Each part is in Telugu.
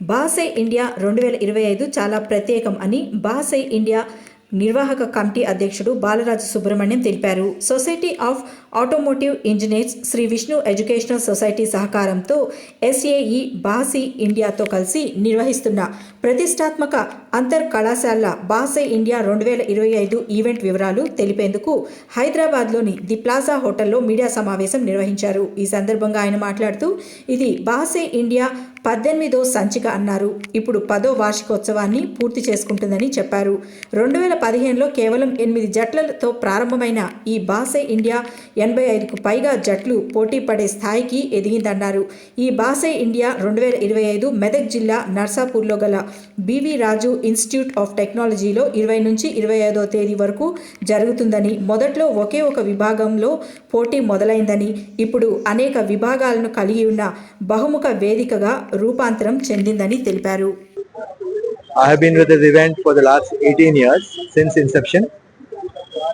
బాసే ఇండియా 2025 చాలా ప్రత్యేకం అని బాసే ఇండియా నిర్వాహక కమిటీ అధ్యక్షుడు బాలరాజు సుబ్రహ్మణ్యం తెలిపారు. Society of automotive engineers, Shri Vishnu educational society సహకారంతో ఎస్ఏఈ బాసీ ఇండియాతో కలిసి నిర్వహిస్తున్న ప్రతిష్టాత్మక అంతర్ కళాశాల బాసే ఇండియా 2025 ఈవెంట్ వివరాలు తెలిపేందుకు హైదరాబాద్లోని ది ప్లాజా హోటల్లో మీడియా సమావేశం నిర్వహించారు. ఈ సందర్భంగా ఆయన మాట్లాడుతూ, ఇది బాసే ఇండియా 18వ సంచిక అన్నారు. ఇప్పుడు 10వ వార్షికోత్సవాన్ని పూర్తి చేసుకుంటుందని చెప్పారు. 2015లో కేవలం 8 జట్లతో ప్రారంభమైన ఈ బాసే ఇండియా 85కు పైగా జట్లు పోటీ పడే స్థాయికి ఎదిగిందన్నారు. ఈ బాసే ఇండియా 2025 మెదక్ జిల్లా నర్సాపూర్లో గల బివి రాజు ఇన్స్టిట్యూట్ ఆఫ్ టెక్నాలజీలో 20 నుంచి 25వ తేదీ వరకు జరుగుతుందని, మొదట్లో ఒకే ఒక విభాగంలో పోటీ మొదలైందని, ఇప్పుడు అనేక విభాగాలను కలిగి ఉన్న బహుముఖ వేదికగా రూపాంతరం చెందిందని తెలిపారు. I have been with this event for the last 18 years since inception.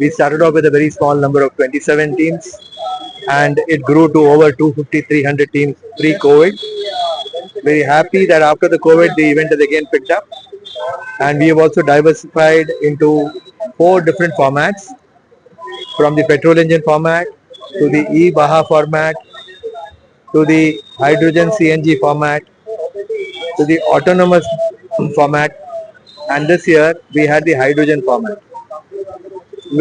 We started off with a very small number of 27 teams and it grew to over 250-300 teams pre-COVID. Very happy that after the COVID the event has again picked up, and we have also diversified into 4 different formats, from the petrol engine format to the e-Baha format to the hydrogen CNG format to the autonomous format, and this year we had the hydrogen format.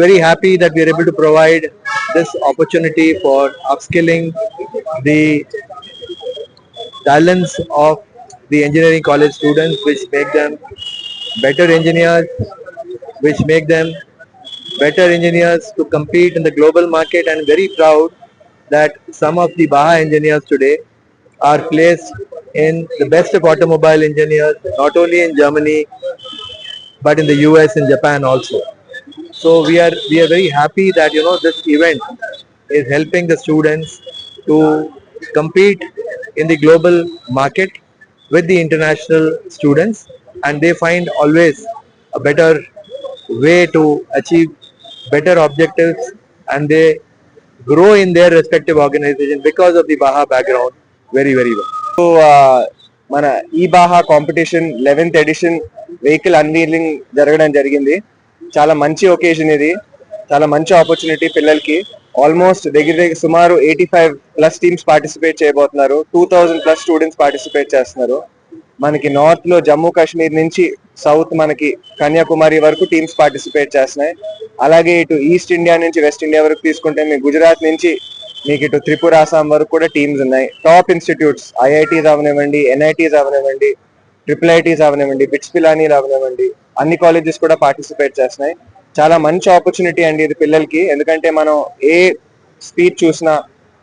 Very happy that we are able to provide this opportunity for upskilling the talents of the engineering college students, which make them better engineers, which make them better engineers to compete in the global market. And very proud that some of the Baha engineers today are placed in the best of automobile engineers, not only in Germany but in the US and Japan also. So we are very happy that this event is helping the students to compete in the global market with the international students, and they find always a better way to achieve better objectives, and they grow in their respective organization because of the Baha background very well. So మన ఈ Baja competition 11th edition vehicle unveiling జరగడం జరిగింది. చాలా మంచి ఒకేషన్ ఇది, చాలా మంచి ఆపర్చునిటీ పిల్లలకి. ఆల్మోస్ట్ దగ్గర సుమారు 85+ టీమ్స్ పార్టిసిపేట్ చేయబోతున్నారు. 2000+ స్టూడెంట్స్ పార్టిసిపేట్ చేస్తున్నారు. మనకి నార్త్ లో జమ్మూ కాశ్మీర్ నుంచి సౌత్ మనకి కన్యాకుమారి వరకు టీమ్స్ పార్టిసిపేట్ చేస్తున్నాయి. అలాగే ఇటు ఈస్ట్ ఇండియా నుంచి వెస్ట్ ఇండియా వరకు తీసుకుంటే మీకు గుజరాత్ నుంచి మీకు ఇటు త్రిపుర, అస్సాం వరకు కూడా టీమ్స్ ఉన్నాయి. టాప్ ఇన్స్టిట్యూట్స్ ఐఐటీస్ అవనివ్వండి, ఎన్ఐటీస్ అవనివ్వండి, IIITs అవనివ్వండి, బిట్స్ పిలానీలు అవనివ్వండి, అన్ని కాలేజెస్ కూడా పార్టిసిపేట్ చేస్తున్నాయి. చాలా మంచి ఆపర్చునిటీ అండి ఇది పిల్లలకి. ఎందుకంటే మనం ఏ స్పీచ్ చూసినా,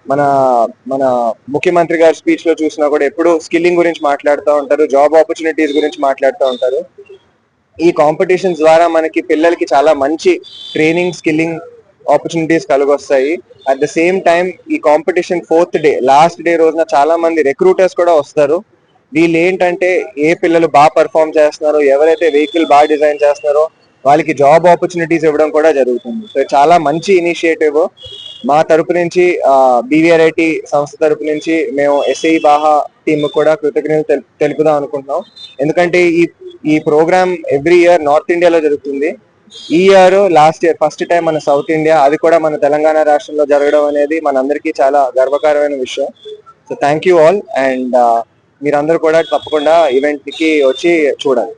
మన మన ముఖ్యమంత్రి గారి స్పీచ్ లో చూసినా కూడా ఎప్పుడు స్కిల్లింగ్ గురించి మాట్లాడుతూ ఉంటారు, జాబ్ ఆపర్చునిటీస్ గురించి మాట్లాడుతూ ఉంటారు. ఈ కాంపిటీషన్స్ ద్వారా మనకి పిల్లలకి చాలా మంచి ట్రైనింగ్, స్కిల్లింగ్ ఆపర్చునిటీస్ కలుగొస్తాయి. అట్ ద సేమ్ టైం ఈ competition 4th day, last day రోజున చాలా మంది రిక్రూటర్స్ కూడా వస్తారు. వీళ్ళు ఏంటంటే ఏ పిల్లలు బాగా పర్ఫామ్ చేస్తున్నారో, ఎవరైతే వెహికల్ బాగా డిజైన్ చేస్తున్నారో వాళ్ళకి జాబ్ ఆపర్చునిటీస్ ఇవ్వడం కూడా జరుగుతుంది. సో చాలా మంచి ఇనిషియేటివ్. మా తరపు నుంచి BVRIT సంస్థ తరపు నుంచి మేము ఎస్ఐ బాహా టీమ్ కూడా కృతజ్ఞతలు తెలుపుదాం అనుకుంటున్నాం. ఎందుకంటే ఈ ప్రోగ్రామ్ ఎవ్రీ ఇయర్ నార్త్ ఇండియాలో జరుగుతుంది. ఈ year last year first time మన సౌత్ ఇండియా, అది కూడా మన తెలంగాణ రాష్ట్రంలో జరగడం అనేది మనందరికీ చాలా గర్వకారమైన విషయం. So thank you all, and మీరందరూ కూడా తప్పకుండా ఈవెంట్ కి వచ్చి చూడాలి.